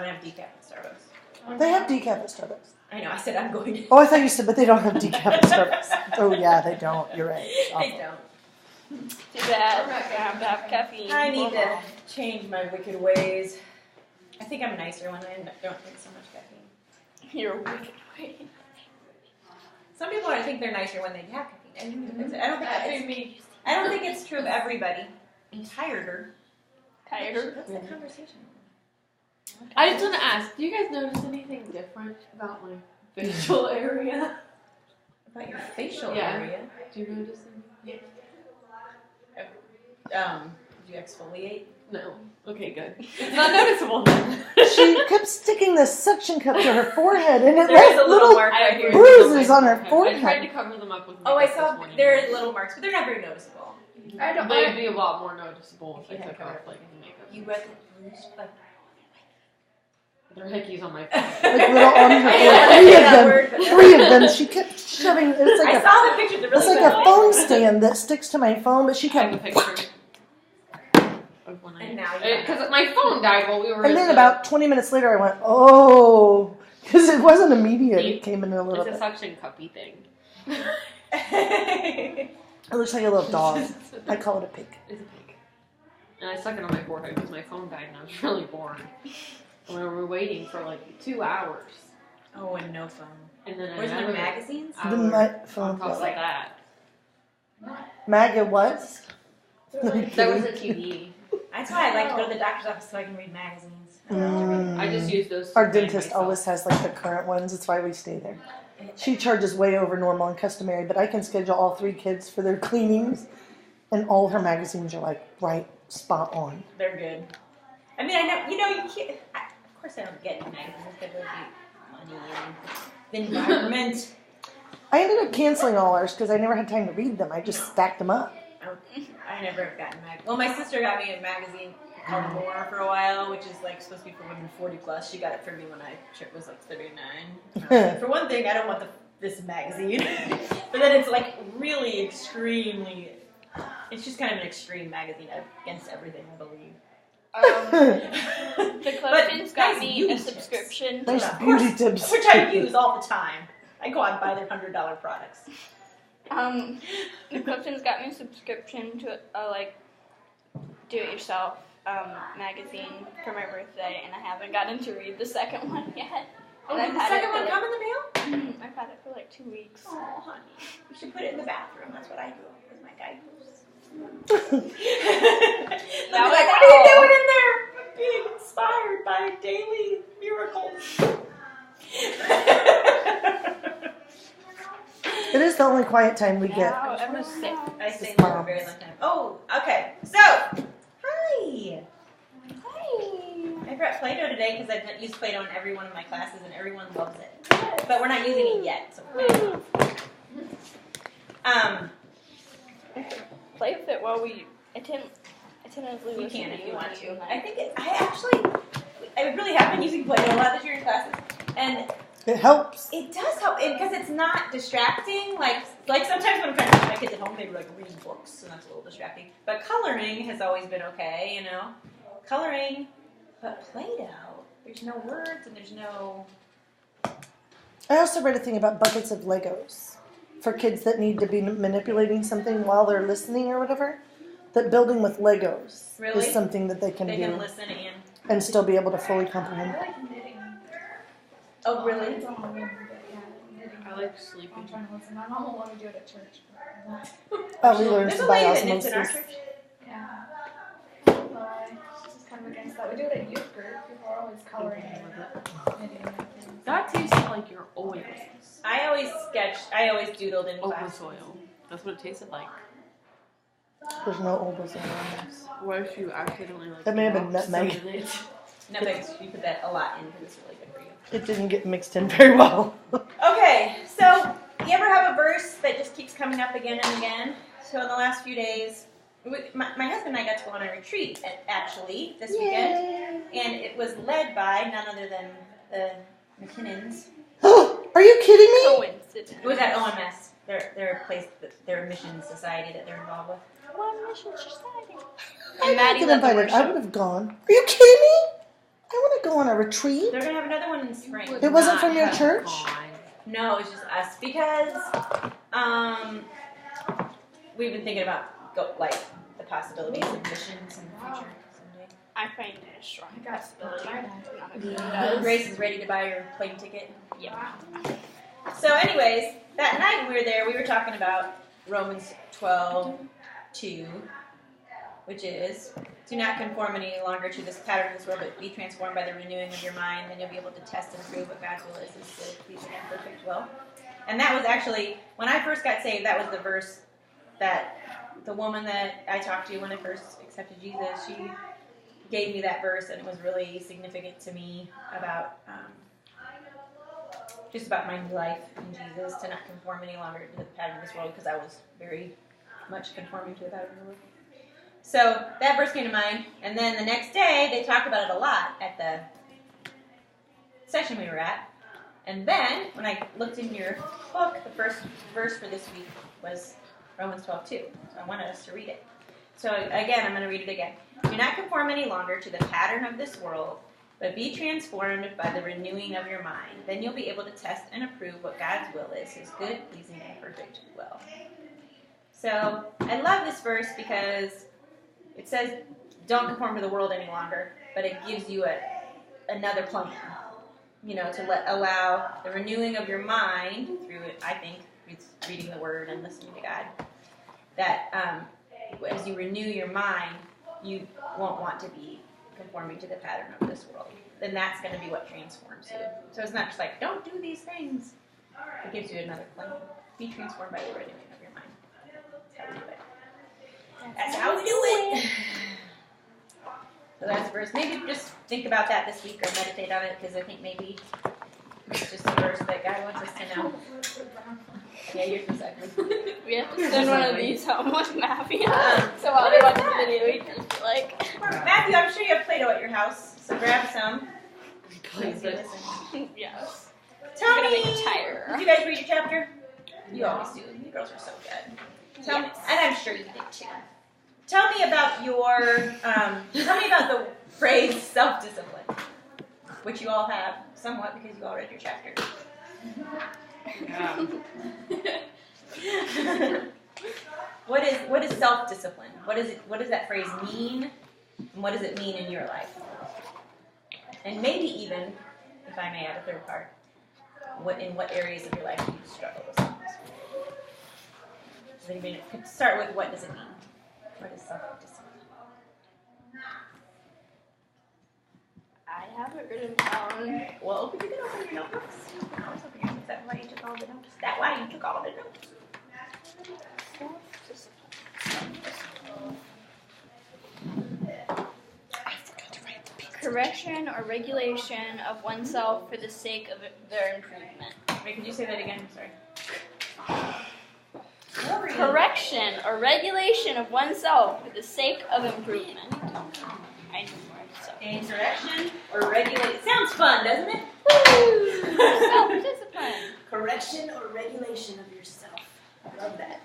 I don't have decaf at Starbucks. They have decaf at Starbucks. I know, I said I'm going to. Oh, I thought you said, but they don't have decaf at Starbucks. Oh, yeah, they don't. You're right. They don't. Too bad. I have to have caffeine. I need to change my wicked ways. I think I'm nicer when I don't drink so much caffeine. You're wicked way. Some people I think they're nicer when they have caffeine. I don't think it's true of everybody. I'm tireder. Tired? That's the conversation. I just want to ask, do you guys notice anything different about my facial area? About your facial Yeah. area? Do you notice anything? Do you exfoliate? No. Okay, good. It's not noticeable then. She kept sticking the suction cup to her forehead, and it There's left a little little mark right here. bruises on her I tried to forehead. cover them up with Oh, I makeup saw this morning. there are little marks, but they're not very noticeable. They'd be a lot more noticeable if I Yeah, took cover off it. like the makeup. You read like There are hickeys on my face. Like little on her I forehead. don't Three wanna of them. say that word, but- Three of them. She kept shoving. It's like I saw the pictures. They're it's really like good. a phone stand that sticks to my phone, but she I have a kept. picture of when And now you because my phone died while we were. And at then the- about 20 minutes later, I went, oh, because it wasn't immediate. It came in a little It's a bit. suction cuppy thing. It looks like a little dog. I call it a pig. It's a pig. And I stuck it on my forehead because my phone died and I was really bored. And we were waiting for like 2 hours. Oh, and no phone. And then Where's another my magazines? hour The my on phone. top of that. MAGA what? There was a TV. That's why I like to go to the doctor's office so I can read magazines. I just used those. Our to remind dentist myself. always has like the current ones. That's why we stay there. She charges way over normal and customary, but I can schedule all 3 kids for their cleanings, and all her magazines are like right spot on. They're good. I mean, I know, you can't, of course I don't get magazines because of the money and the environment. I ended up canceling all ours because I never had time to read them. I just stacked them up. I never have gotten magazines. Well, my sister got me a magazine called More for a while, which is like supposed to be for women 40 plus. She got it for me when I was like 39. And I was like, for one thing, I don't want this magazine. But then it's like really extremely, it's just kind of an extreme magazine against everything, I believe. The Cliftons got nice me beauty a tips. subscription. There's Of beauty course, tips. which I use all the time. I go out and buy their $100 products. The Cliftons got me a subscription to a like do-it-yourself magazine for my birthday, and I haven't gotten to read the second one yet. Oh, And did the second one come in the mail? I've had it for like 2 weeks. Oh, honey. You should put it in the bathroom. That's what I do with my guideposts. That was Like, what are you doing in there? I'm being inspired by daily miracles. It is the only quiet time we get. Wow, I was sick. I stayed there for a very long time. Oh, okay. So, hi. I brought Play-Doh today because I've used Play-Doh in every one of my classes and everyone loves it. But we're not using it yet, so Play with it while we attentively you listen can to if you want to. and I think I really have been using Play-Doh a lot this year in classes, and It helps. it does help because it's not distracting. Like sometimes when I'm trying to teach my kids at home, they like read books, and that's a little distracting. But coloring has always been okay, Coloring, but Play-Doh, there's no words and there's no. I also read a thing about buckets of Legos for kids that need to be manipulating something while they're listening or whatever. That building with Legos Really? is something that they can They do can listen and. and still be able to fully comprehend. I like knitting. Oh, really? It's all over, but yeah, knitting. I like sleeping. I'm trying to listen. My mom will let me do it at church. Oh, we learned There's to a buy lady that knits in our osmosis. church. Yeah. But she's just kind of against that. We do it at youth group. People are always coloring and knitting and things. That tasted like your oils. I always doodled in Opus class. oil. That's what it tasted like. There's no oldest in this. What if you accidentally like? That may have been dropped nutmeg. some in it? No, thanks. You put that a lot in because it's really good for you. It didn't get mixed in very well. Okay, so you ever have a verse that just keeps coming up again and again? So in the last few days, my husband and I got to go on a retreat actually this weekend, and it was led by none other than the McKinnons. Are you kidding me? Coincidence. It was at OMS, their place, their mission society that they're involved with. One mission society. I And Maddie didn't led the invite it. I worship. would have gone. Are you kidding me? I want to go on a retreat. They're gonna have another one in the spring. It wasn't from your Not church? gone. No, it's just us because we've been thinking about the possibilities of missions in the future someday. I find it a strong I got possibility. Friday. Grace is ready to buy her plane ticket. Yeah. So, anyways, that night we were there, we were talking about Romans 12:2, which is, do not conform any longer to this pattern of this world, but be transformed by the renewing of your mind, then you'll be able to test and prove what God's will is, his good, pleasing, and perfect will. And that was actually, when I first got saved, that was the verse that the woman that I talked to when I first accepted Jesus, she gave me that verse, and it was really significant to me about just about my new life in Jesus, to not conform any longer to the pattern of this world, because I was very much conforming to the pattern of the world. So that verse came to mind, and then the next day they talked about it a lot at the session we were at. And then when I looked in your book, the first verse for this week was Romans 12:2. So I wanted us to read it. So again, I'm going to read it again. Do not conform any longer to the pattern of this world, but be transformed by the renewing of your mind. Then you'll be able to test and approve what God's will is, his good, pleasing, and perfect will. So I love this verse because it says don't conform to the world any longer, but it gives you another plan, to allow the renewing of your mind through it, I think, reading the Word and listening to God, that as you renew your mind, you won't want to be conforming to the pattern of this world. Then that's going to be what transforms you. So it's not just like, don't do these things. It gives you another plan. Be transformed by the renewing of your mind. That's how we do it. That's how we do it. So that's the verse. Maybe just think about that this week or meditate on it, because I think maybe it's just a verse that God wants us to know. Yeah, you're exactly. We have to send one of these home with Matthew. So while we watch the video, we just be like, Matthew, I'm sure you have Play-Doh at your house, so grab some. Please, but- yes. Tell I'm gonna me, make a tire. did you guys read your chapter? You always do. You girls are so good. Tell me, and I'm sure you did too. Tell me about the phrase self-discipline, which you all have somewhat because you all read your chapter. Yeah. What is self-discipline? What does that phrase mean? And what does it mean in your life? And maybe even, if I may add a third part, in what areas of your life do you struggle with this? Start with, what does it mean? What is self-discipline? I have it written down. Well, you can open your notebooks. Is that why you took all the notes? Is that why you took all the notes? Correction or regulation of oneself for the sake of their improvement. Wait, could you say that again? Sorry. Correction or regulation of oneself for the sake of improvement. I know more. So. Correction or regulate. Sounds fun, doesn't it? Woo! Self-discipline. Correction or regulation of yourself. I love that.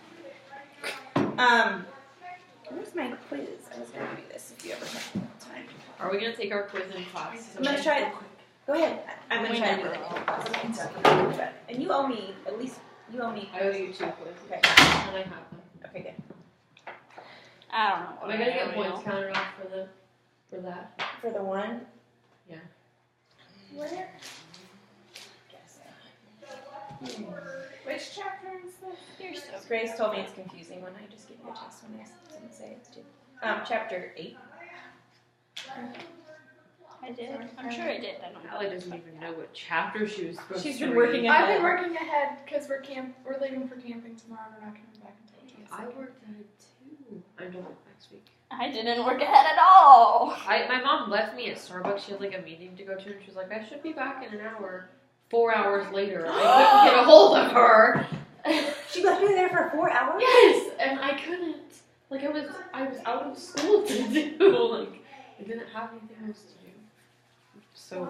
Where's my quiz? I was going to do this if you ever have time. Are we gonna take our quiz in class? I'm going to try it. Go ahead. I'm going to try to do it. Okay. And you owe me, at least, you owe me. I owe you 2 quizzes. Okay. And I have them. Okay, good. I don't know. Am I gonna get points counted off for that? For the one? Yeah. Where? Which chapter is this? You're so Grace told me it's confusing when I just give you a test when I didn't say it's too. Chapter 8. I did. I'm sure I did. I don't know. Allie doesn't even know what chapter she was supposed She's to been read. working I've been working ahead because we're leaving for camping tomorrow. We're not coming back until Tuesday. I worked at it too. I'm doing it next week. I didn't work ahead at all. My mom left me at Starbucks. She had like a meeting to go to, and she was like, "I should be back in an hour." 4 hours later, I couldn't get a hold of her. She left you there for 4 hours? Yes, and I couldn't. Like I was out of school to do. Like I didn't have anything else to do. So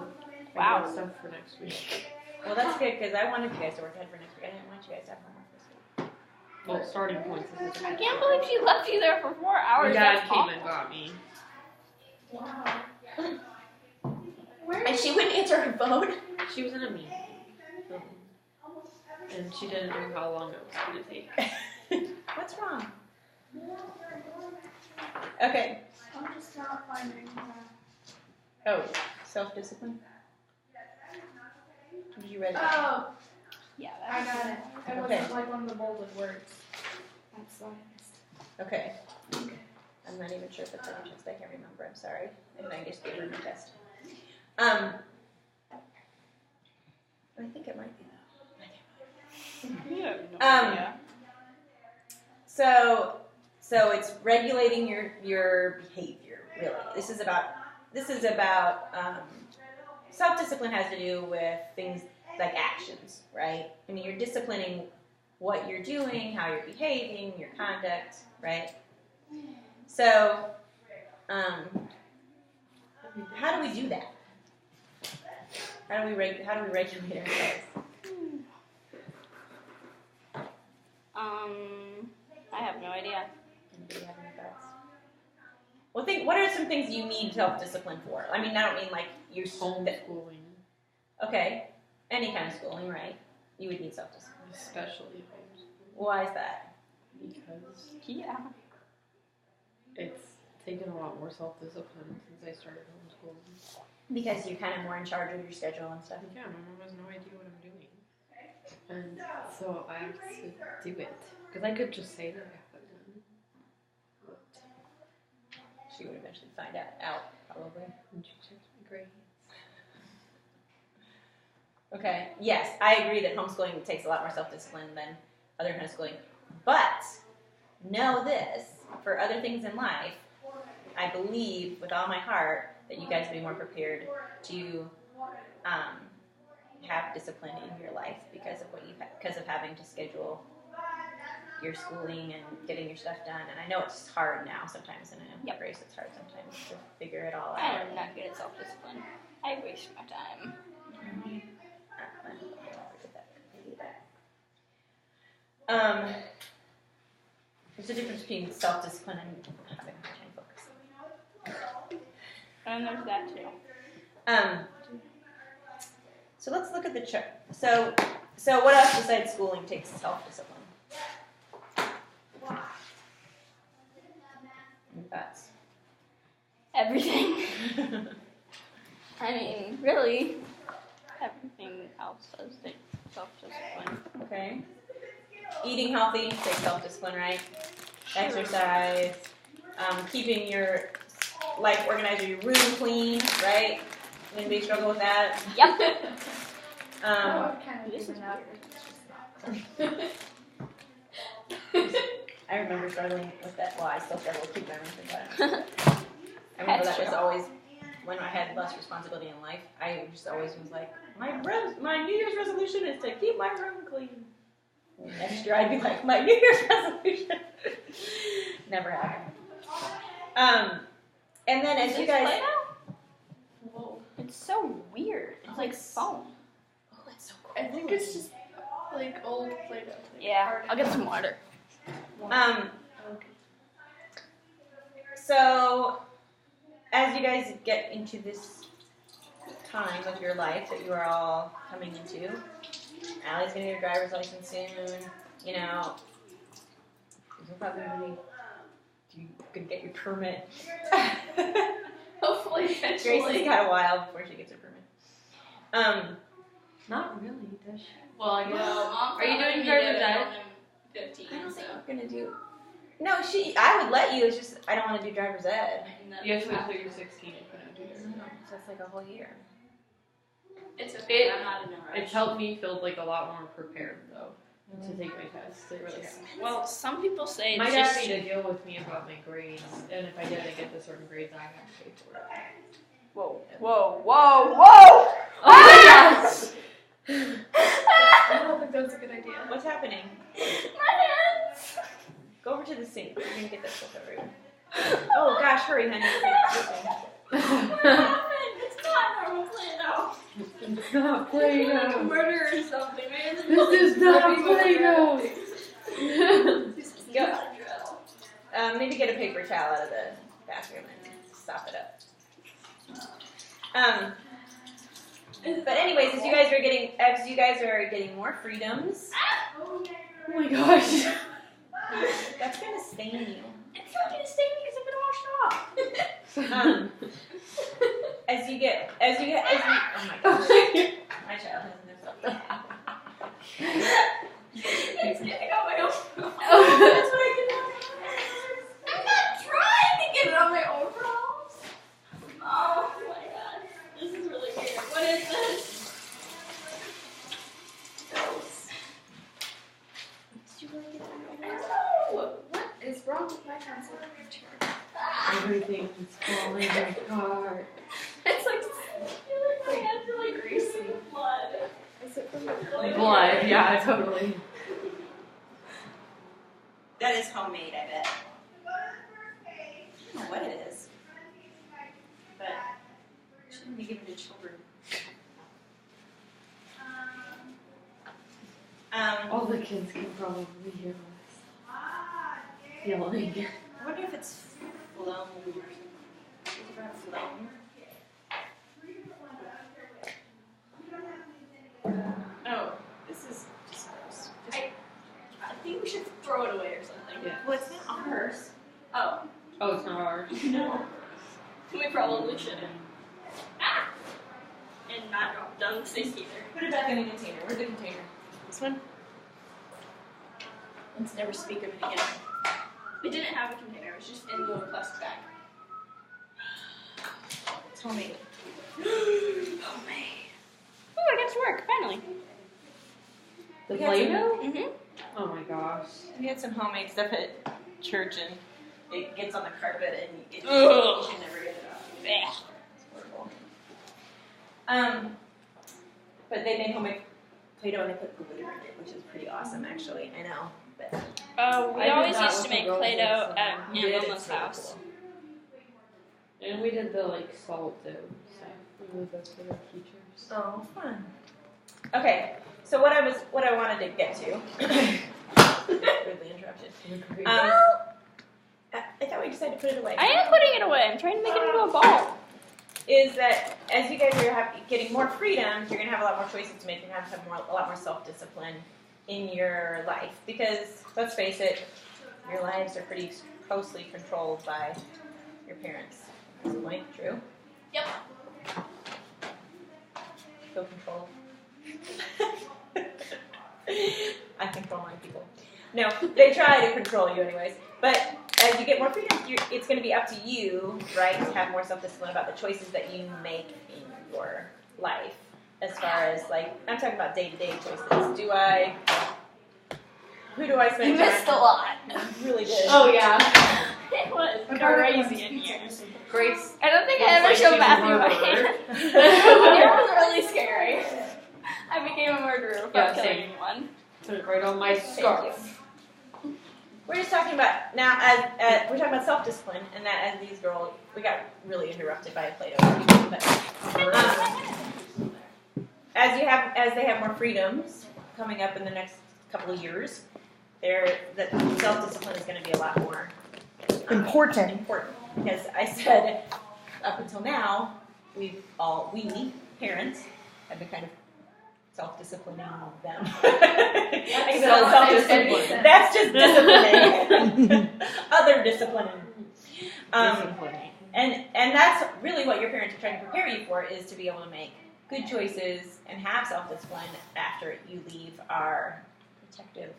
I Wow. got stuff for next week. Well, that's good because I wanted you guys to work ahead for next week. I didn't want you guys to have homework this week. Well, starting points. This is I can't believe she left you there for 4 hours. My dad That's came awful. and got me. Wow. And she wouldn't answer her phone. She was in a meeting. And she didn't know how long it was going to take. What's wrong? Okay. I'm just not finding that. Oh, self-discipline. Did you read it? Oh, Yeah, I got it. It Okay. wasn't like one of the bolded words. That's why I missed Okay. I'm not even sure if it's on your test. I can't remember. I'm sorry. If I just gave her the test. I think it might be though. You have no Um, idea. So it's regulating your behavior. Really, this is about self-discipline has to do with things like actions, right? I mean, you're disciplining what you're doing, how you're behaving, your conduct, right? So, how do we do that? How do we regulate ourselves? I have no idea. Anybody have any thoughts? Well, what are some things you need self-discipline for? I mean, I don't mean like you're Homeschooling. Okay, any kind of schooling, right? You would need self-discipline. Especially homeschooling. Why is that? Because Yeah. it's taken a lot more self-discipline since I started homeschooling. Because you're kind of more in charge of your schedule and stuff. Yeah, my mom has no idea what I'm doing. And so I have to do it. Because I could just say that I haven't done. But She would eventually find out probably. when she checks my grades. Okay, yes, I agree that homeschooling takes a lot more self-discipline than other kind of schooling. But know this, for other things in life, I believe with all my heart that you guys will be more prepared to have discipline in your life because of having to schedule your schooling and getting your stuff done. And I know it's hard now sometimes, and I know Grace, it's hard sometimes to figure it all I out. am not good at self-discipline. I waste my time. There's a difference between self-discipline and having time focus. And there's that too. So let's look at the chart. So what else besides schooling takes self-discipline? Any thoughts? Everything. I mean, really, everything else does take self-discipline. Okay. Eating healthy takes self-discipline, right? Sure. Exercise. Keeping your life organized, your room clean, right? Anybody struggle with that? Yep. I would kind of This given is up. I remember struggling with that. Well, I still struggle with keeping my room clean. I remember That's that was true. always when I had less responsibility in life. I just always was like, my New Year's resolution is to keep my room clean. And next year I'd be like, my New Year's resolution never happened. And then as you guys, Whoa. It's so weird. It's like foam. oh, that's so I think it's just like old Play-Doh. Yeah. I'll get some water. So, as you guys get into this time of your life that you are all coming into, Allie's gonna get her driver's license soon. You know, you'll probably you could get your permit. Hopefully, Grace eventually. has got a while before she gets her permit. Not really, does she? Well, I guess. Mom, Are you doing driver's ed? 15. I don't think I'm gonna do. No, I would let you. It's just I don't want to do driver's ed. You have to wait until you're 16 and put out driver's ed. So that's like a whole year. It's okay. I'm not in a rush. It's helped me feel like a lot more prepared though to take my test. It really has. Well, some people say My it's dad just. made a deal with me about my grades, and if I didn't get the certain grades, I had to pay for it. Whoa, whoa, whoa, whoa! Oh my gosh! I don't think that's a good idea. What's happening? My hands! Go over to the sink. You're gonna get that stuff everywhere. Oh gosh, hurry, honey. What happened? It's not normal Play-Doh. It's not Like Play-Doh. murder or something. Maybe it's This is not Play-Doh. Go. Maybe get a paper towel out of the bathroom and sop it up. But anyways, as you guys are getting more freedoms, Oh my gosh. that's gonna stain you. It's not gonna stain me because I've been washed off. As you oh my gosh, my child has no self. It's getting on my own. That's what I did. I'm not trying to get it on my overalls. Oh my god. This is really weird. What is this? Did you really get it on your overalls? What is wrong with my pencil picture? Everything's falling apart. It's like, my hands are like greasy with blood. Is it from the Blood, yeah, totally. That is homemade, I bet. I don't know what it is, but it shouldn't be given to children. All the kids can probably hear us yelling. I wonder if it's flown. Is it about flown? Oh, this is just gross. I think we should throw it away or something. Yeah. Well, it's not ours. Oh, Oh, it's not ours. no. We probably shouldn't. Ah! And not drop down the sink either. Put it back in the container. Where's the container? This one? Let's never speak of it again. It didn't have a container, it was just in the plastic bag. It's homemade. Homemade. Oh, I got to work, finally. The We got some- Play-Doh? Mm-hmm. Oh my gosh. We had some homemade stuff at church, and it gets on the carpet, and you Ugh. should never get it off. Yeah. It's horrible. But they made homemade Play-Doh, and they put glitter in it, which is pretty awesome, actually. I know, but We I did always that used with to the make girls Play-Doh at at summer. Aunt did, Mama's it's really house. cool. And we did the salt dough stuff. We would go to the teachers. Oh, fun. Okay, so what I wanted to get to. Rudely interrupted. I thought we decided to put it away. I am putting it away. I'm trying to make it into a ball. Is that as you guys are getting more freedom, you're gonna have a lot more choices to make. You're gonna have a lot more self-discipline in your life, because let's face it, your lives are pretty closely controlled by your parents. Is it Mike true? Yep. Feel controlled. I control my people. No, they try to control you anyways. But as you get more freedom, it's going to be up to you, right, to have more self-discipline about the choices that you make in your life. As far as, like, I'm talking about day-to-day choices. Who do I spend You time missed a lot. I really did. Oh yeah. It was Crazy crazy in here. Grace. I don't think I Looks ever like showed she's a Matthew my murderer. hand. It was really scary. I became a murderer without Yeah, killing same. anyone. Put it right on my scarf. We're just talking about, now, as we're talking about self-discipline, and that as these girls, we got really interrupted by a Play-Doh. But, as they have more freedoms coming up in the next couple of years, the self-discipline is going to be a lot more Important. Because I said, up until now, we parents have been kind of self-disciplining them. I said self-discipline. That's just disciplining. Other disciplining. And that's really what your parents are trying to prepare you for, is to be able to make good choices and have self-discipline after you leave our protective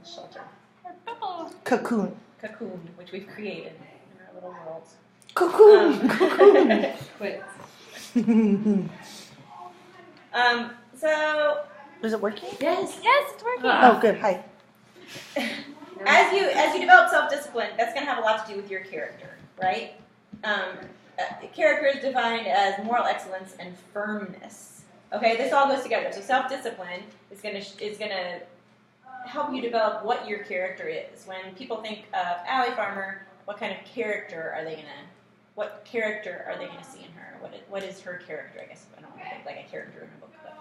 shelter. Cocoon. Cocoon, which we've created in our little worlds. Cocoon. Cocoon. Quit. So Is it working? Yes, it's working. Oh, good. Hi. as you develop self-discipline, that's going to have a lot to do with your character, right? Character is defined as moral excellence and firmness. Okay, this all goes together. So self-discipline is going to help you develop what your character is. When people think of Allie Farmer, what kind of character are they going to? What character are they going to see in her? What is her character? I guess I don't want to think like a character in a book, but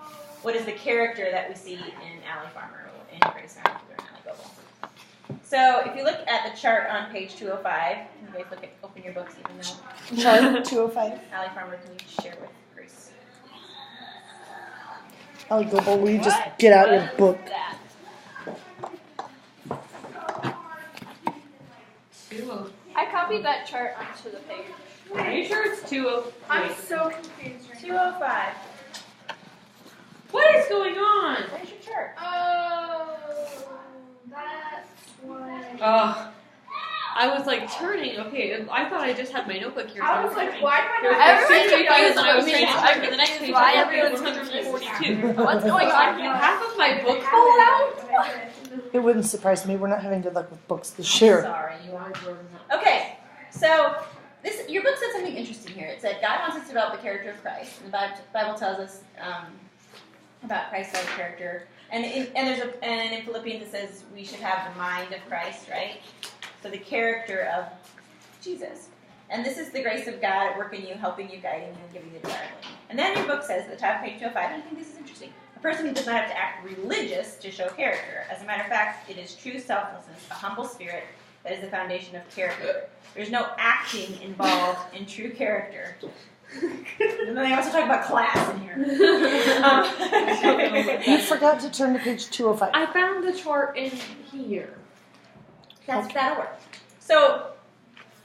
what is the character that we see in Allie Farmer, in Grace Farmer, and Allie Goebel? So if you look at the chart on page 205, you guys open your books even though Chart 205. Allie Farmer, can you share with Grace? I'll go, will you just get out your book? That. 2:05. I copied that chart onto the page. Are you sure it's 2:05? I'm so confused right 205. What is going on? Where's your chart? now. Oh, that's why. I was like turning. Okay, I thought I just had my notebook here. I was like, why do I There not was have Everyone's page confused and I was with me. trying to I'm type for the next page. Why I have everyone's 142. What's going on here? Half of my book. Pull out. It wouldn't surprise me. We're not having good luck with books this I'm year. sorry, you are. Okay, so your book said something interesting here. It said God wants us to develop the character of Christ. And the Bible tells us about Christ-like character, and in Philippians it says we should have the mind of Christ, right? So the character of Jesus. And this is the grace of God at work in you, helping you, guiding you, and giving you discernment. And then your book says at the top of page 205, and I think this is interesting. A person who does not have to act religious to show character. As a matter of fact, it is true selflessness, a humble spirit, that is the foundation of character. There's no acting involved in true character. And then they also talk about class in here. You forgot to turn to page 205. I found the chart in here. That'll work. So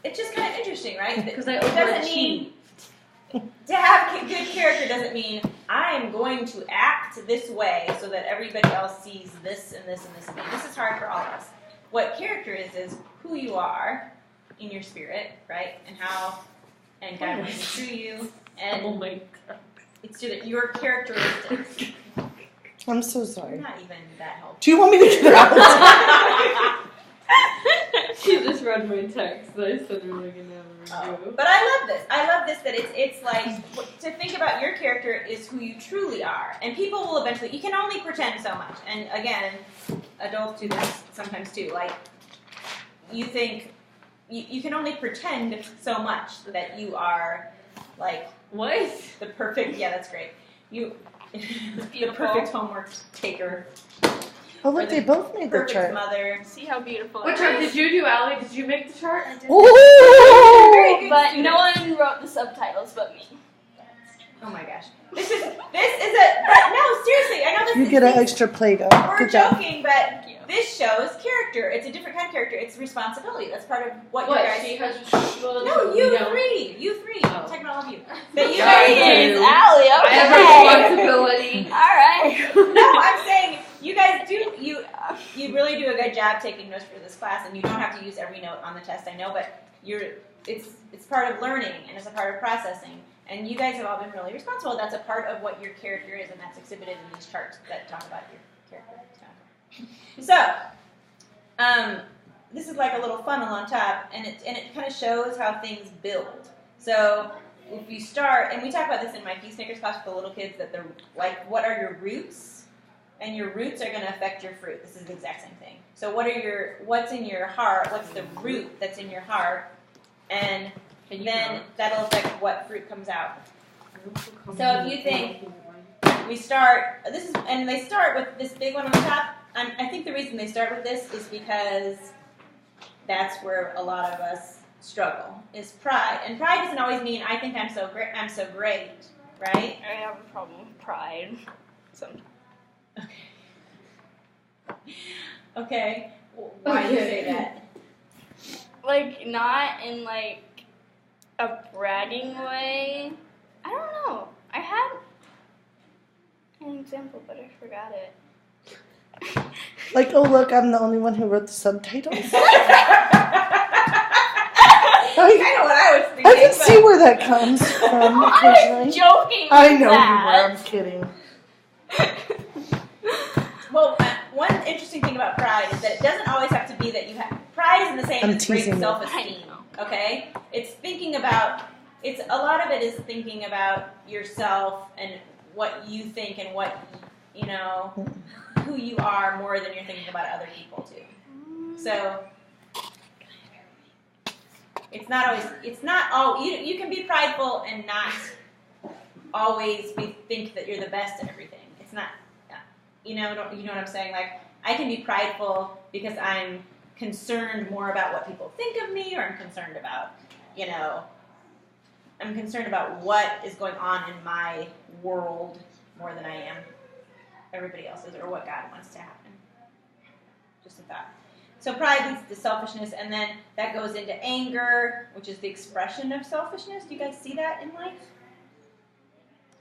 it's just kind of interesting, right? Because I It doesn't mean to have good character doesn't mean I'm going to act this way so that everybody else sees this and this and this and this. This is hard for all of us. What character is who you are in your spirit, right? And how and God works through you, and Oh my god. it's your characteristics. I'm so You're sorry. not even that helpful. Do you want me to get out? She just read my text that I sent her like an hour ago. But I love this. I love this that it's like to think about your character is who you truly are, and people will eventually. You can only pretend so much, and again, adults do this sometimes too. Like you think you can only pretend so much that you are like What? the perfect. Yeah, that's great. You the Beautiful. perfect homework taker, Oh, look, they both made the perfect chart. mother. See how beautiful What it chart is? did you do, Allie? Did you make the chart? Ooh! Very good But student. no one wrote the subtitles but me. Oh my gosh. This is a. But no, seriously. I know this. You get an extra Play-Doh. We're Good job. joking, but this shows character. It's a different kind of character. It's responsibility. That's part of what you guys. She has responsibility. No, We you don't. three. You three. Oh. I'm talking about all of you. But you Yeah, guys. I It's do. Allie, I have okay. responsibility. Alright. No, I'm saying you guys do. You really do a good job taking notes for this class, and you don't have to use every note on the test. I know, but it's part of learning, and it's a part of processing. And you guys have all been really responsible. That's a part of what your character is, and that's exhibited in these charts that talk about your character. So, this is like a little funnel on top, and it kind of shows how things build. So, if you start, and we talk about this in my Peacemakers class with the little kids, that they're like, what are your roots? And your roots are going to affect your fruit. This is the exact same thing. So, what's in your heart? What's the root that's in your heart? And then that'll affect what fruit comes out. So if you think we start, they start with this big one on the top. I think the reason they start with this is because that's where a lot of us struggle, is pride. And pride doesn't always mean I think I'm so great, right? I have a problem with pride. Sometimes. Okay. Why do you say that? Like, not in like a bragging way. I don't know. I had an example, but I forgot it. Like, oh, look, I'm the only one who wrote the subtitles. That's kind of what I was thinking. I can see where that comes from I'm occasionally. joking. I with know that. you were. I'm kidding. Well, one interesting thing about pride is that it doesn't always have to be that you have. Pride isn't the same I'm as great teasing you. self-esteem. Okay, it's thinking about. It's a lot of it is thinking about yourself and what you think and what who you are more than you're thinking about other people too. So it's not always. It's not all. You can be prideful and not always think that you're the best at everything. It's not. You know what I'm saying? Like, I can be prideful because I'm concerned more about what people think of me, or I'm concerned about, I'm concerned about what is going on in my world more than I am everybody else's or what God wants to happen. Just a thought. So pride leads to selfishness, and then that goes into anger, which is the expression of selfishness. Do you guys see that in life?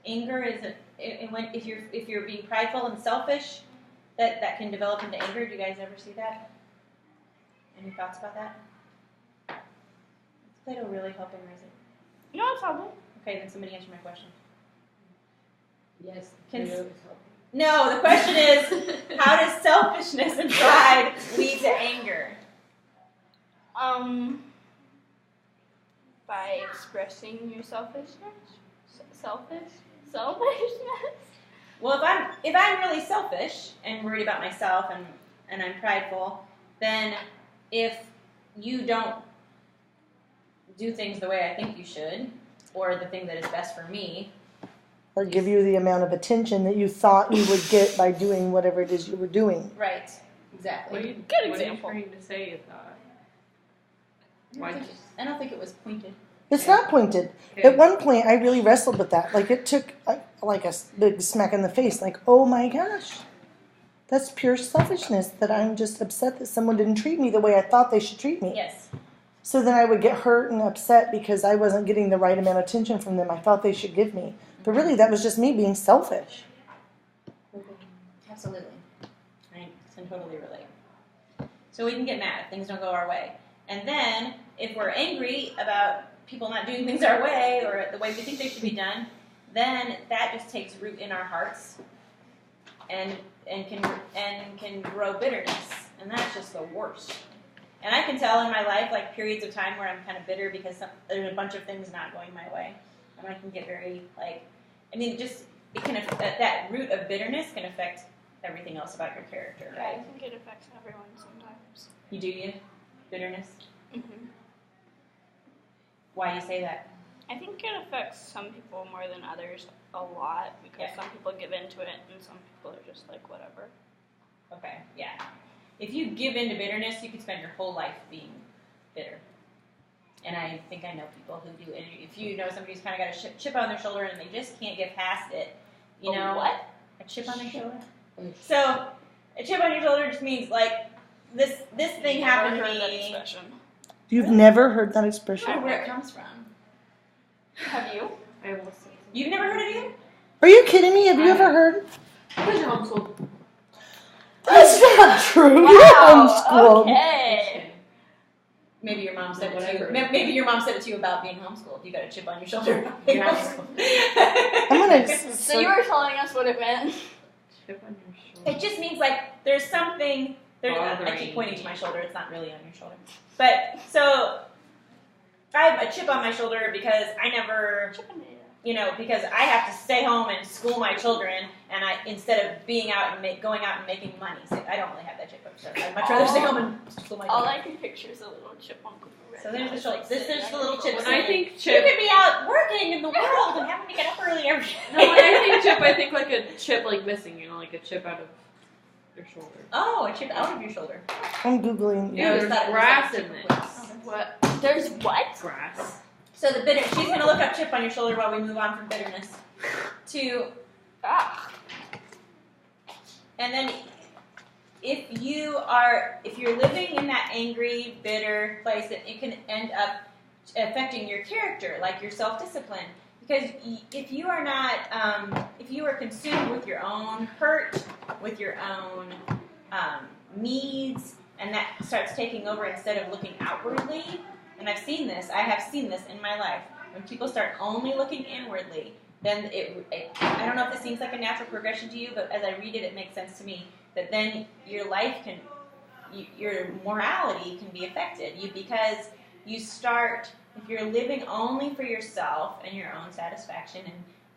Anger is if you're being prideful and selfish, that can develop into anger. Do you guys ever see that? Any thoughts about that? Is Plato really helping raise it? No, it's helpful. Okay, then somebody answer my question. Yes. Can- Plato is helping. No, the question is, how does selfishness and pride lead to anger? By expressing your selfishness. Selfishness. Well, if I'm really selfish and worried about myself and I'm prideful, then if you don't do things the way I think you should, or the thing that is best for me, Or give you the amount of attention that you thought you would get by doing whatever it is you were doing. right? Exactly. Good example. What are you trying to say is that? I don't think it was pointed. It's not pointed. Okay. At one point, I really wrestled with that. Like, it took like a big smack in the face. Like, oh my gosh. That's pure selfishness that I'm just upset that someone didn't treat me the way I thought they should treat me. Yes. So then I would get hurt and upset because I wasn't getting the right amount of attention from them I thought they should give me. But really, that was just me being selfish. Absolutely. I can totally relate. So we can get mad if things don't go our way. And then, if we're angry about people not doing things our way or the way we think they should be done, then that just takes root in our hearts and can grow bitterness. And that's just the worst. And I can tell in my life, like, periods of time where I'm kind of bitter because there's a bunch of things not going my way. And I can get very, that root of bitterness can affect everything else about your character, I right? think it affects everyone sometimes. You? Bitterness? Mm-hmm. Why do you say that? I think it affects some people more than others a lot because Yeah. some people give into it and some people are just like whatever. Okay, yeah. If you give in to bitterness, you could spend your whole life being bitter. And I think I know people who do. And if you know somebody who's kind of got a chip on their shoulder and they just can't get past it, you know. What? A chip on their shoulder? So, a chip on your shoulder just means, like, this thing happened to Never heard that me. expression. You've never heard that I expression? don't know where it comes from. Have you? I will say. You've never heard it either? Are you kidding me? Have you ever heard? I was homeschooled. That's not true. You're Wow. homeschooled. Okay. Maybe your mom said Not it to you. whatever. Maybe your mom said it to you about being homeschooled. You got a chip on your shoulder about being Yeah. homeschooled. I'm gonna. So you were telling us what it meant? Chip on your shoulder. It just means, like, there's something. I Bothering keep pointing to my shoulder. It's not really on your shoulder. But, so, I have a chip on my shoulder because I never, because I have to stay home and school my children, and instead of being out and going out and making money. So I don't really have that chip on my shoulder. I'd much rather stay home and school my All children. I can picture is a little chipmunk. So there's the shoulder. There's the little chip. When I think You chip, could be out working in the world and having to get up early every day. no, when I think chip, I think like a chip like missing, like a chip out of your shoulder. Oh, a chip out of your shoulder. I'm googling. Yeah, I there's thought it was grass like in chip this. clips. What? There's what? Grass. So the bitter. She's gonna look up chip on your shoulder while we move on from bitterness to, Ah. and then if you're living in that angry, bitter place, it can end up affecting your character, like your self-discipline. Because if you are not, if you are consumed with your own hurt, with your own needs, and that starts taking over instead of looking outwardly, and I've seen this, I have seen this in my life, when people start only looking inwardly, then I don't know if this seems like a natural progression to you, but as I read it, it makes sense to me, that then your life your morality can be affected. Because you start, if you're living only for yourself and your own satisfaction and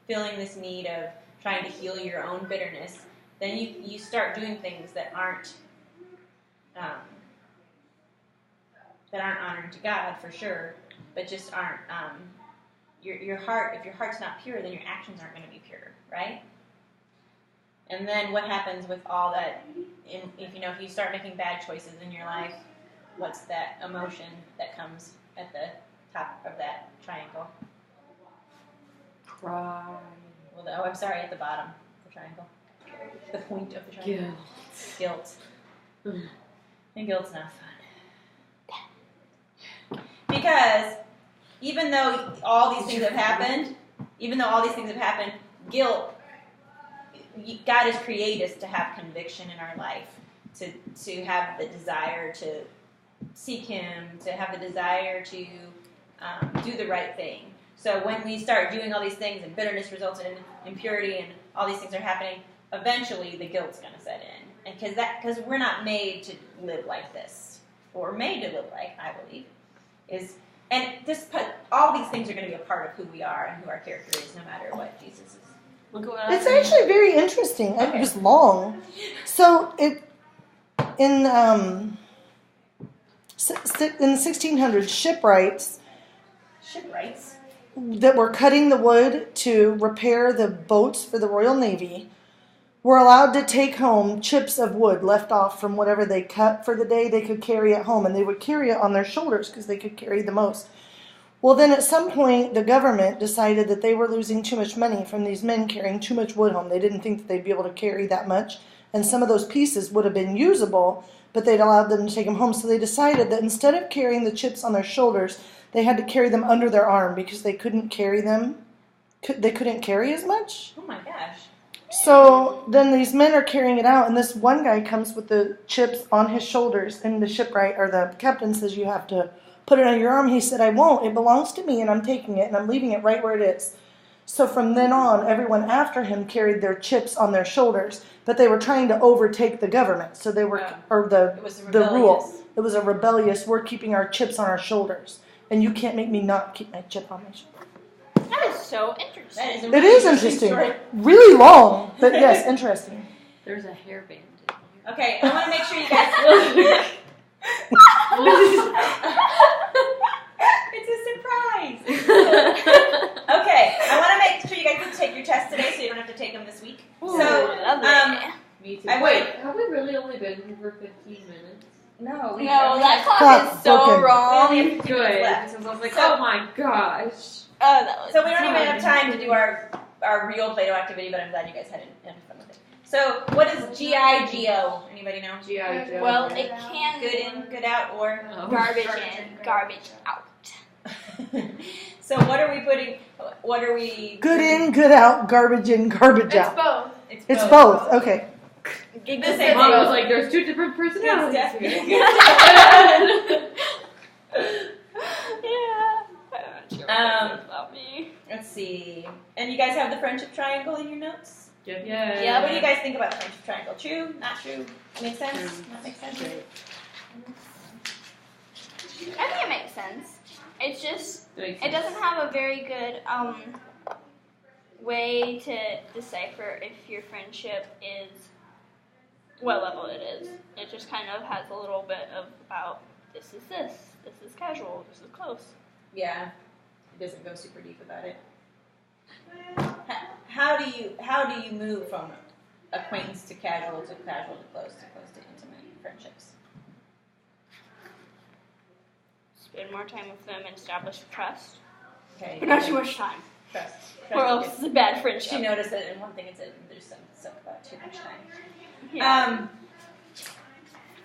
feeling this need of trying to heal your own bitterness, then you start doing things that aren't honoring to God for sure, but just aren't your heart. If your heart's not pure, then your actions aren't going to be pure, right? And then what happens with all that? If you start making bad choices in your life, what's that emotion that comes at the top of that triangle? Cry. Well, I'm sorry, at the bottom of the triangle. The point of the triangle. Guilt. And guilt's not fun. Because even though all these things have happened, guilt, God has created us to have conviction in our life, to have the desire to seek Him, to have the desire to do the right thing. So when we start doing all these things and bitterness results in impurity and all these things are happening, eventually the guilt's going to set in. And because we're not made to live like this, or made to live like, I believe, all these things are going to be a part of who we are and who our character is, no matter what Jesus is. Look at what It's actually very interesting. Okay. It was long. So in the 1600s, shipwrights Shipwrights. that were cutting the wood to repair the boats for the Royal Navy were allowed to take home chips of wood left off from whatever they cut for the day. They could carry it home, and they would carry it on their shoulders because they could carry the most. Well, then at some point, the government decided that they were losing too much money from these men carrying too much wood home. They didn't think that they'd be able to carry that much, and some of those pieces would have been usable, but they'd allowed them to take them home. So they decided that instead of carrying the chips on their shoulders, they had to carry them under their arm because they couldn't carry them. They couldn't carry as much. Oh my gosh. So then these men are carrying it out, and this one guy comes with the chips on his shoulders, and the shipwright or the captain says, "You have to put it on your arm." He said, "I won't. It belongs to me, and I'm taking it, and I'm leaving it right where it is." So from then on, everyone after him carried their chips on their shoulders, but they were trying to overtake the government. So they were, or It was the rule. rebellious. It was a rebellious. We're keeping our chips on our shoulders, and you can't make me not keep my chip on my shoulder. That is so interesting. That is a It really is interesting. story. Really long, but yes, interesting. There's a hairband in here. Okay, I want to make sure you guys. It's a surprise. Okay, I want to make sure you guys can take your test today, so you don't have to take them this week. Ooh, So, lovely. Me too. I Wait, have we really only been here for 15 minutes? No, No, that clock Clock is so broken. We wrong. only have 15 Good. minutes left. Because I was like, So- oh my gosh. Oh, that was So we don't even have time to do our real Play-Doh activity, but I'm glad you guys had fun with it. So what is GIGO? Anybody know? G.I. Joe. Well, it can Good in, good out, or garbage in, garbage out. so what are we putting? What are we? Good in, good out, garbage in, garbage It's out. both. It's both. Okay. Good The same Mom thing. was like, there's two different Good personalities stuff. here. Yeah. I'm not sure what about me. Let's see. And you guys have the friendship triangle in your notes? Yeah. Yeah, What do you guys think about the friendship triangle? True? Not true? Make sense? Not make sense? I think it makes sense. It's just Makes it sense. doesn't have a very good way to decipher if your friendship is what level it is. It just kind of has a little bit of about this is casual, this is close. Yeah. It doesn't go super deep about it. How do you move from acquaintance to casual to casual to close to intimate friendships? Spend more time with them and establish trust. Okay. But not too much time. Trust. Or else it's a bad friendship. She noticed it, and one thing it said there's some about too much time. Yeah.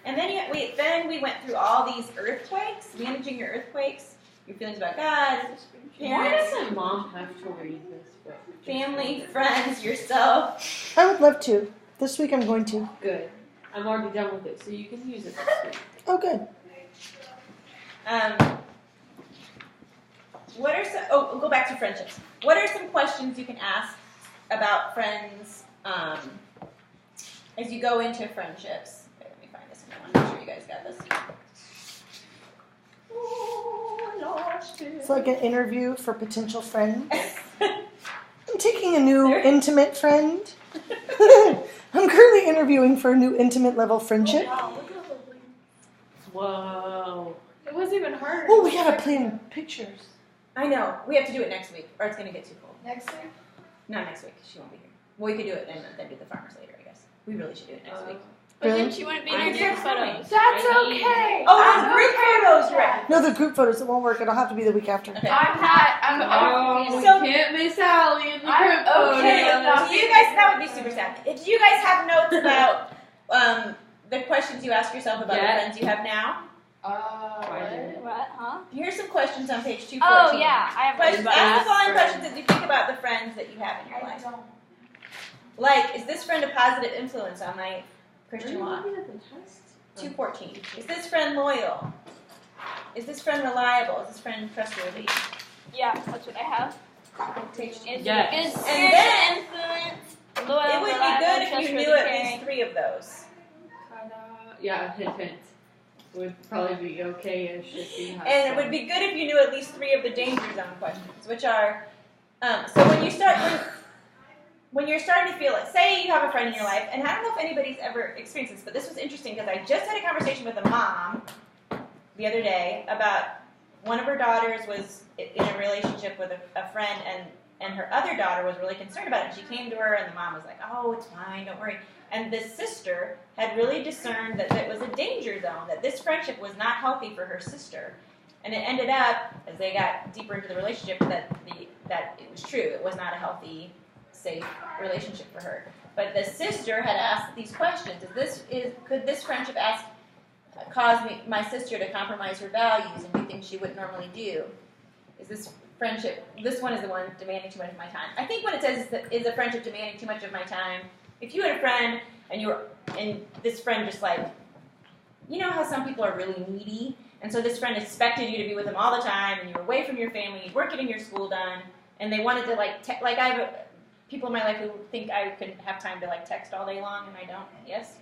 And then we went through all these earthquakes, managing your earthquakes, your feelings about God, Why parents, does my mom have to read this book? family, friends, yourself. I would love to. This week I'm going to. Good. I'm already done with it, so you can use it this week. Oh, good. What are some? Oh, go back to friendships. What are some questions you can ask about friends as you go into friendships? Okay, let me find this one. I want to make sure you guys got this. Oh, I lost it. It's like an interview for potential friends. I'm taking a new intimate friend. I'm currently interviewing for a new intimate level friendship. Wow, look at all the links. Whoa. It was even harder. Oh, we gotta plan pictures. I know. We have to do it next week, or it's going to get too cold. Next week? Not next week. She won't be here. Well, we could do it and then do the farmers later, I guess. We really should do it next week. But Really? then she wouldn't be in I her know. group photos. That's I need- okay. Oh, I'm the group okay photos, with right. that. No, the group photos, it won't work. It'll have to be the week after. Okay. I'm not I'm Oh, So- we can't miss Allie in the I'm group photo. okay with that. Do you guys, that would be super sad. Do you guys have notes about the questions you ask yourself about the Yeah. friends you have now? What? Huh? Here's some questions on page 214. Oh yeah, I have Questions, those. ask the following questions as you think about the friends that you have in your I life. don't. Like, is this friend a positive influence on my Are Christian you walk? looking at the test? 214. Is this friend loyal? Is this friend reliable? Is this friend trustworthy? Yeah, that's what I have. Page It's Yes. good And spiritual then- influence, loyal, It would be reliable, good if you trustworthy, knew at caring. least 3 of those. Yeah, hint. Would probably be okay-ish if you had And it some. would be good if you knew at least 3 of the danger zone questions, which are, so when you're starting to feel it, say you have a friend in your life, and I don't know if anybody's ever experienced this, but this was interesting because I just had a conversation with a mom the other day about one of her daughters was in a relationship with a friend, and her other daughter was really concerned about it. And she came to her, and the mom was like, "Oh, it's fine, don't worry." And the sister had really discerned that it was a danger zone, that this friendship was not healthy for her sister. And it ended up, as they got deeper into the relationship, that it was true. It was not a healthy, safe relationship for her. But the sister had asked these questions: could this friendship cause my sister to compromise her values and do things she wouldn't normally do? Is this friendship? This one is the one demanding too much of my time. I think when it says is a friendship demanding too much of my time, if you had a friend and this friend just like, you know how some people are really needy, and so this friend expected you to be with them all the time, and you were away from your family, you weren't getting your school done, and they wanted to I have people in my life who think I could have time to text all day long, and I don't. Yes.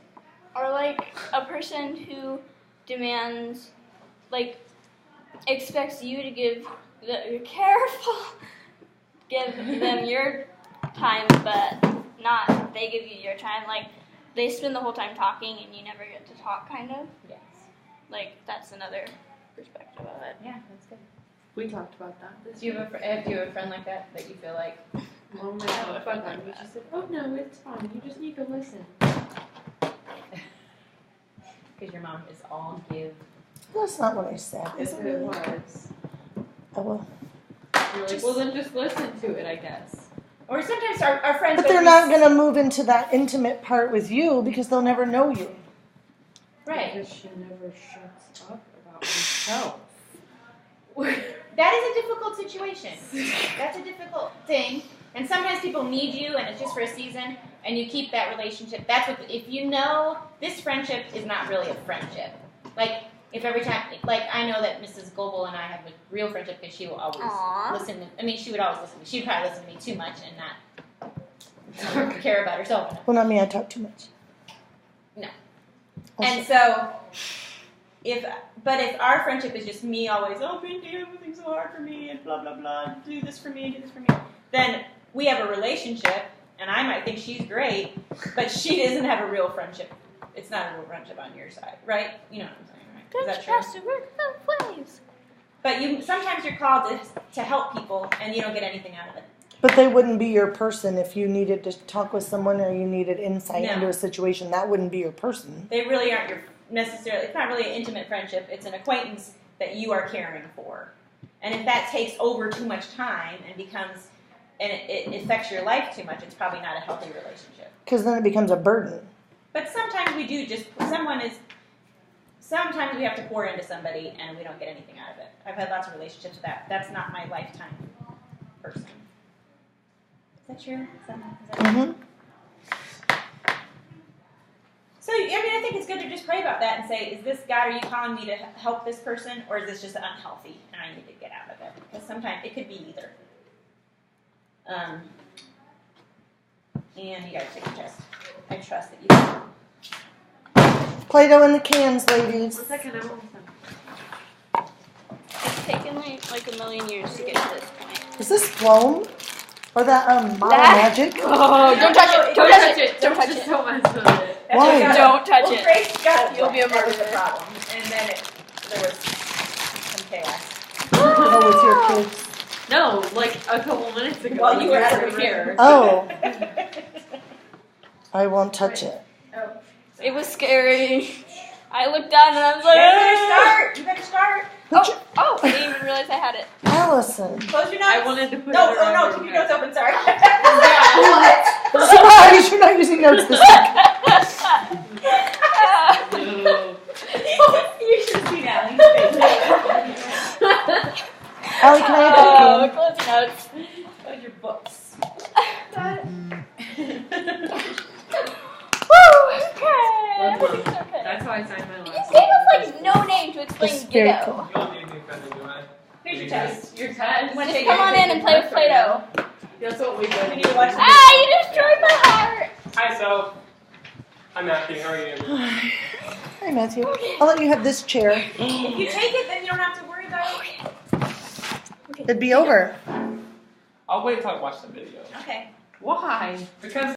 Or like a person who demands, expects you to give you're careful, give them your time, but not they give you your time. Like they spend the whole time talking and you never get to talk, kind of. Yes. That's another perspective of it. Yeah, that's good. We talked about that. Do you have a friend like that you feel like? Mom and I talked about that. And she said, "Oh no, it's fine. You just need to listen." Because your mom is all give. That's not what I said. Yes, it was. Oh, well. You're like, well, then just listen to it, I guess. Or sometimes our friends. But they're not going to move into that intimate part with you because they'll never know you. Right. Because she never shuts up about herself. That is a difficult situation. That's a difficult thing. And sometimes people need you, and it's just for a season, and you keep that relationship. That's what. If you know this friendship is not really a friendship. If every time, I know that Mrs. Goebel and I have a real friendship because she will always Aww. listen. She would always listen to me. She'd probably listen to me too much and not care about herself enough. Well, not me. I talk too much. No. Also- And so, if our friendship is just me always, oh, Mindy, everything's so hard for me, and blah, blah, blah, do this for me, then we have a relationship, and I might think she's great, but she doesn't have a real friendship. It's not a real friendship on your side, right? You know what I'm saying, right? Is that true? Has to work both ways. But sometimes you're called to help people, and you don't get anything out of it. But they wouldn't be your person if you needed to talk with someone or you needed insight No. into a situation. That wouldn't be your person. They really aren't it's not really an intimate friendship. It's an acquaintance that you are caring for. And if that takes over too much time and it affects your life too much, it's probably not a healthy relationship. Because then it becomes a burden. But sometimes we do sometimes we have to pour into somebody and we don't get anything out of it. I've had lots of relationships with that. That's not my lifetime person. Is that true? Is that Mm-hmm. So, I think it's good to just pray about that and say, is this, God, are you calling me to help this person, or is this just unhealthy and I need to get out of it? Because sometimes it could be either. And you gotta take a test. I trust that you can. Play-Doh in the cans, ladies. 1 second, I'm almost done. It's taken like a million years to get to this point. Is this foam? Or that model That- magic? Oh, don't touch it! Don't touch it! Don't touch Just it! don't mess with it. That's Why? what got Don't touch well, it. Grace got it. You'll be a That was the murderer. problem. And then there was some chaos. Oh, with your kids. No, a couple minutes ago. While you were out of here. Oh, I won't touch it. It was scary. I looked down and I was like, You better start. Oh, I didn't even realize I had it. Allison. Close your I notes. wanted to put No, it oh around no, your keep your neck. notes open. Sorry. Surprise! You're not using notes this week. No. You should have seen Allie's face. Allie, can I have that Oh, cane? close your notes. Close your books. Woo! Okay. Everything's okay. That's how I signed my You last gave us like no name to explain That's very Ditto. cool. You don't need anything friendly, do I? Here's your test. Your test. Wanna Just take come your on in and play with Play-Doh. That's what we We do. need to watch the Ah, you destroyed my heart. Hi, so. I'm Matthew. How are you? Hi, Matthew. I'll let you have this chair. If you take it, then you don't have to worry about it. It'd be over. I'll wait until I watch the video. Okay. Why? Because